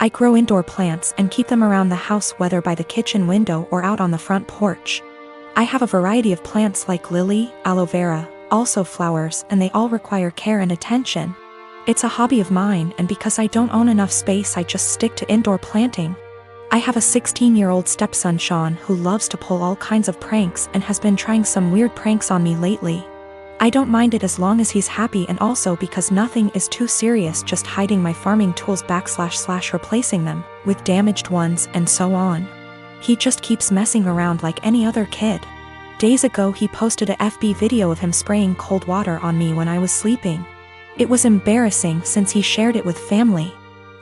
I grow indoor plants and keep them around the house, whether by the kitchen window or out on the front porch. I have a variety of plants like lily, aloe vera, also flowers, and they all require care and attention. It's a hobby of mine, and because I don't own enough space, I just stick to indoor planting. I have a 16-year-old stepson, Sean, who loves to pull all kinds of pranks and has been trying some weird pranks on me lately. I don't mind it as long as he's happy, and also because nothing is too serious, just hiding my farming tools / replacing them with damaged ones and so on. He just keeps messing around like any other kid. Days ago he posted a FB video of him spraying cold water on me when I was sleeping. It was embarrassing since he shared it with family.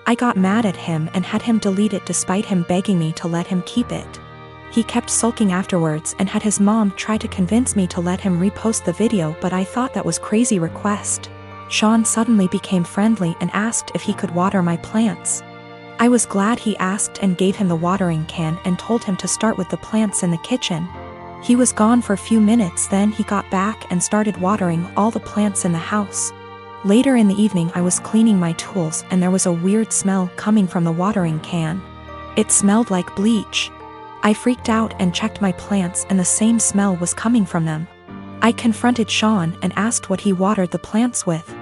I got mad at him and had him delete it despite him begging me to let him keep it. He kept sulking afterwards and had his mom try to convince me to let him repost the video, but I thought that was crazy request. Sean suddenly became friendly and asked if he could water my plants. I was glad he asked and gave him the watering can and told him to start with the plants in the kitchen. He was gone for a few minutes, then he got back and started watering all the plants in the house. Later in the evening I was cleaning my tools and there was a weird smell coming from the watering can. It smelled like bleach. I freaked out and checked my plants, and the same smell was coming from them. I confronted Sean and asked what he watered the plants with.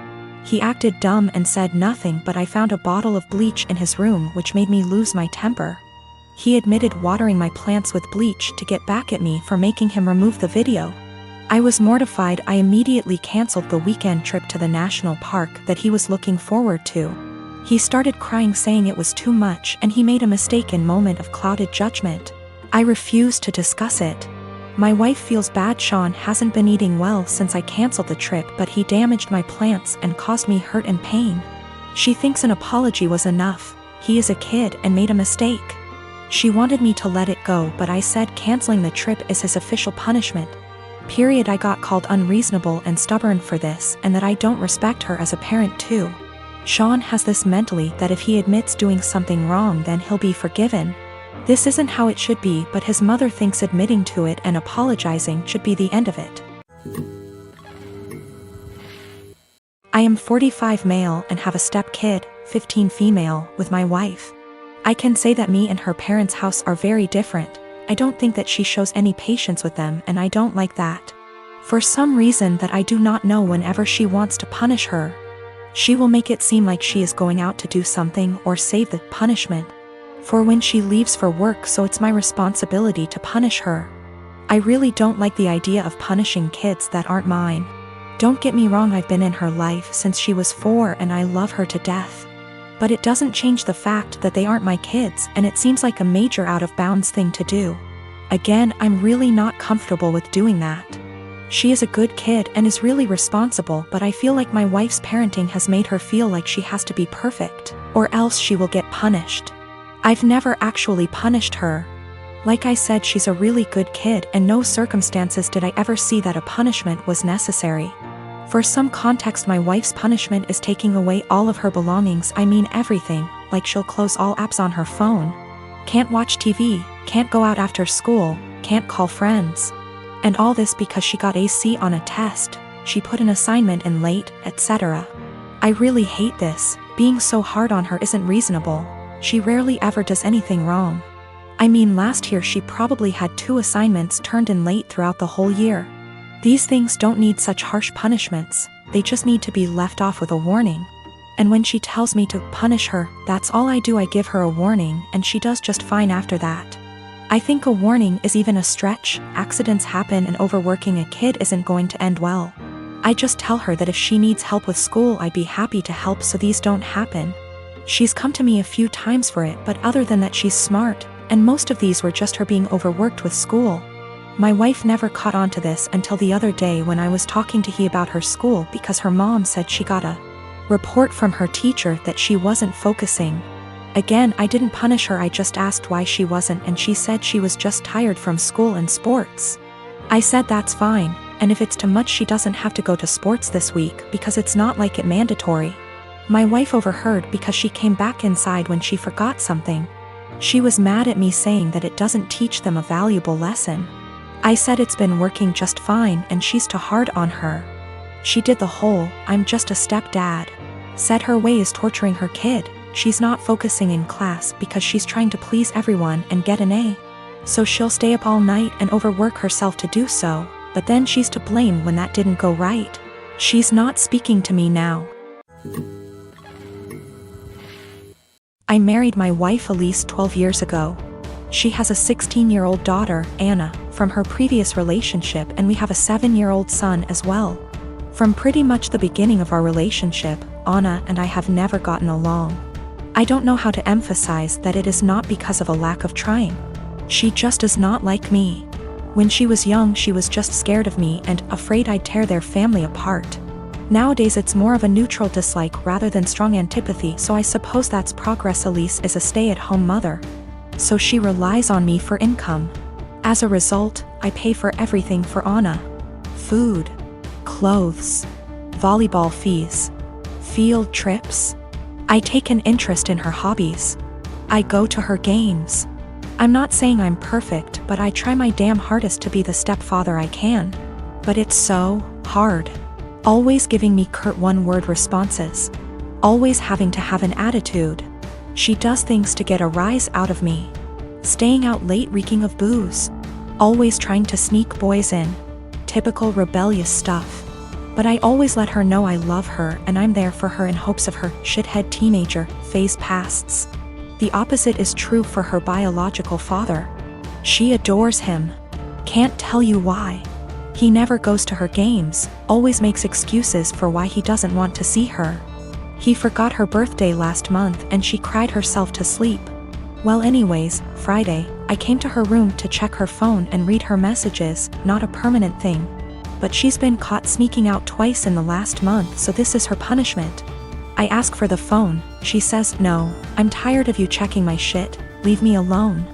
He acted dumb and said nothing, but I found a bottle of bleach in his room, which made me lose my temper. He admitted watering my plants with bleach to get back at me for making him remove the video. I was mortified. I immediately canceled the weekend trip to the national park that he was looking forward to. He started crying, saying it was too much and he made a mistake in moment of clouded judgment. I refused to discuss it. My wife feels bad. Sean hasn't been eating well since I canceled the trip, but he damaged my plants and caused me hurt and pain. She thinks an apology was enough. He is a kid and made a mistake. She wanted me to let it go, but I said canceling the trip is his official punishment. Period. I got called unreasonable and stubborn for this, and that I don't respect her as a parent too. Sean has this mentally that if he admits doing something wrong then he'll be forgiven. This isn't how it should be, but his mother thinks admitting to it and apologizing should be the end of it. I am 45 male and have a step kid, 15 female, with my wife. I can say that me and her parents' house are very different. I don't think that she shows any patience with them, and I don't like that. For some reason that I do not know, whenever she wants to punish her, she will make it seem like she is going out to do something or save the punishment for when she leaves for work, so it's my responsibility to punish her. I really don't like the idea of punishing kids that aren't mine. Don't get me wrong, I've been in her life since she was 4 and I love her to death. But it doesn't change the fact that they aren't my kids, and it seems like a major out of bounds thing to do. Again, I'm really not comfortable with doing that. She is a good kid and is really responsible, but I feel like my wife's parenting has made her feel like she has to be perfect, or else she will get punished. I've never actually punished her. Like I said, she's a really good kid, and no circumstances did I ever see that a punishment was necessary. For some context, my wife's punishment is taking away all of her belongings. I mean everything, like she'll close all apps on her phone. Can't watch TV, can't go out after school, can't call friends. And all this because she got a C on a test, she put an assignment in late, etc. I really hate this. Being so hard on her isn't reasonable. She rarely ever does anything wrong. I mean, last year she probably had 2 assignments turned in late throughout the whole year. These things don't need such harsh punishments, they just need to be left off with a warning. And when she tells me to punish her, that's all I do. I give her a warning and she does just fine after that. I think a warning is even a stretch. Accidents happen and overworking a kid isn't going to end well. I just tell her that if she needs help with school, I'd be happy to help so these don't happen. She's come to me a few times for it, but other than that she's smart, and most of these were just her being overworked with school. My wife never caught on to this until the other day when I was talking to her about her school, because her mom said she got a report from her teacher that she wasn't focusing. Again, I didn't punish her, I just asked why she wasn't, and she said she was just tired from school and sports. I said that's fine, and if it's too much she doesn't have to go to sports this week because it's not like it mandatory. My wife overheard because she came back inside when she forgot something. She was mad at me, saying that it doesn't teach them a valuable lesson. I said it's been working just fine and she's too hard on her. She did the whole "I'm just a stepdad" said her way is torturing her kid, She's not focusing in class because she's trying to please everyone and get an A. So she'll stay up all night and overwork herself to do so, but then she's to blame when that didn't go right. She's not speaking to me now. I married my wife Elise 12 years ago. She has a 16-year-old daughter, Anna, from her previous relationship, and we have a 7-year-old son as well. From pretty much the beginning of our relationship, Anna and I have never gotten along. I don't know how to emphasize that it is not because of a lack of trying. She just does not like me. When she was young, she was just scared of me and afraid I'd tear their family apart. Nowadays it's more of a neutral dislike rather than strong antipathy, so I suppose that's progress. Elise is a stay-at-home mother, so she relies on me for income. As a result, I pay for everything for Anna. Food, clothes, volleyball fees, field trips. I take an interest in her hobbies. I go to her games. I'm not saying I'm perfect, but I try my damn hardest to be the stepfather I can. But it's so hard. Always giving me curt one-word responses. Always having to have an attitude. She does things to get a rise out of me. Staying out late reeking of booze. Always trying to sneak boys in. Typical rebellious stuff. But I always let her know I love her and I'm there for her in hopes of her shithead teenager phase passes. The opposite is true for her biological father. She adores him. Can't tell you why. He never goes to her games, always makes excuses for why he doesn't want to see her. He forgot her birthday last month and she cried herself to sleep. Well, anyways, Friday, I came to her room to check her phone and read her messages, not a permanent thing. But she's been caught sneaking out twice in the last month, so this is her punishment. I ask for the phone, she says, "No, I'm tired of you checking my shit, leave me alone."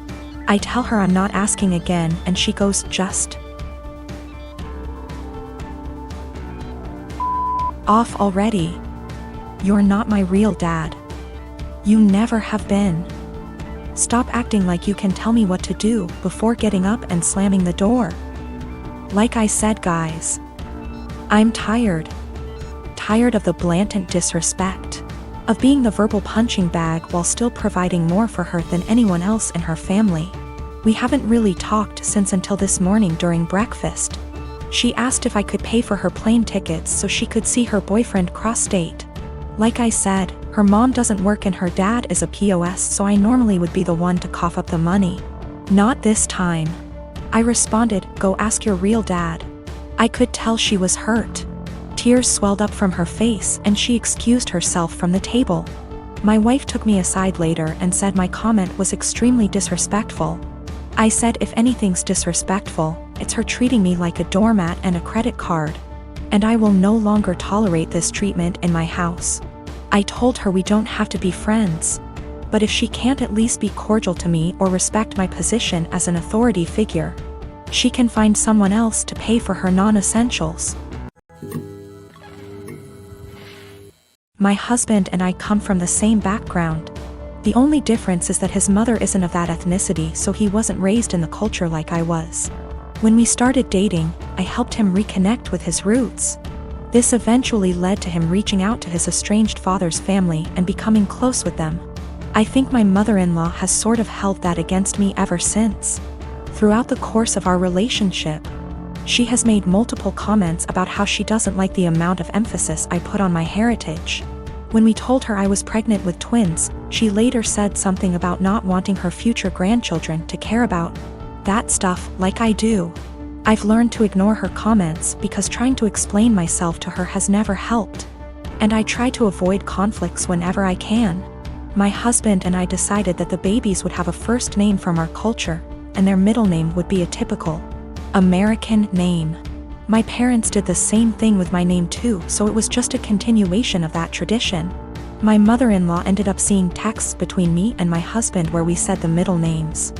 I tell her I'm not asking again and she goes, "Just off already. You're not my real dad. You never have been. Stop acting like you can tell me what to do," before getting up and slamming the door. Like I said, guys, I'm tired. Tired of the blatant disrespect. Of being the verbal punching bag while still providing more for her than anyone else in her family. We haven't really talked since until this morning during breakfast. She asked if I could pay for her plane tickets so she could see her boyfriend cross-state. Like I said, her mom doesn't work and her dad is a POS, so I normally would be the one to cough up the money. Not this time. I responded, "Go ask your real dad." I could tell she was hurt. Tears swelled up from her face and she excused herself from the table. My wife took me aside later and said my comment was extremely disrespectful. I said if anything's disrespectful, it's her treating me like a doormat and a credit card. And I will no longer tolerate this treatment in my house. I told her we don't have to be friends. But if she can't at least be cordial to me or respect my position as an authority figure, she can find someone else to pay for her non-essentials. My husband and I come from the same background. The only difference is that his mother isn't of that ethnicity, so he wasn't raised in the culture like I was. When we started dating, I helped him reconnect with his roots. This eventually led to him reaching out to his estranged father's family and becoming close with them. I think my mother-in-law has sort of held that against me ever since. Throughout the course of our relationship, she has made multiple comments about how she doesn't like the amount of emphasis I put on my heritage. When we told her I was pregnant with twins, she later said something about not wanting her future grandchildren to care about that stuff like I do. I've learned to ignore her comments because trying to explain myself to her has never helped. And I try to avoid conflicts whenever I can. My husband and I decided that the babies would have a first name from our culture, and their middle name would be a typical American name. My parents did the same thing with my name too, so it was just a continuation of that tradition. My mother-in-law ended up seeing texts between me and my husband where we said the middle names.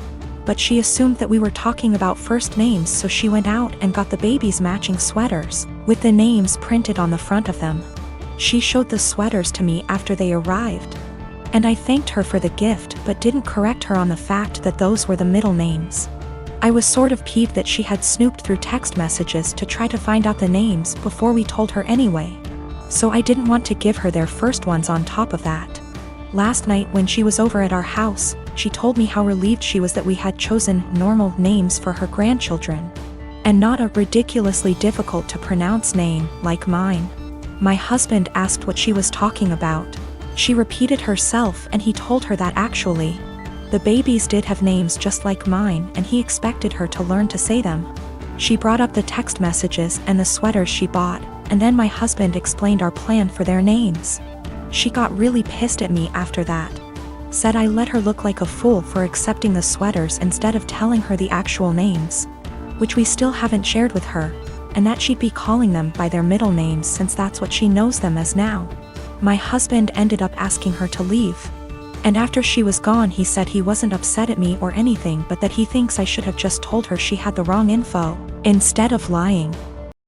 But she assumed that we were talking about first names, so she went out and got the babies matching sweaters, with the names printed on the front of them. She showed the sweaters to me after they arrived. And I thanked her for the gift but didn't correct her on the fact that those were the middle names. I was sort of peeved that she had snooped through text messages to try to find out the names before we told her anyway. So I didn't want to give her their first ones on top of that. Last night when she was over at our house, she told me how relieved she was that we had chosen normal names for her grandchildren. And not a ridiculously difficult to pronounce name like mine. My husband asked what she was talking about. She repeated herself and he told her that actually, the babies did have names just like mine and he expected her to learn to say them. She brought up the text messages and the sweaters she bought, and then my husband explained our plan for their names. She got really pissed at me after that. Said I let her look like a fool for accepting the sweaters instead of telling her the actual names, which we still haven't shared with her, and that she'd be calling them by their middle names since that's what she knows them as now. My husband ended up asking her to leave. And after she was gone he said he wasn't upset at me or anything but that he thinks I should have just told her she had the wrong info, instead of lying.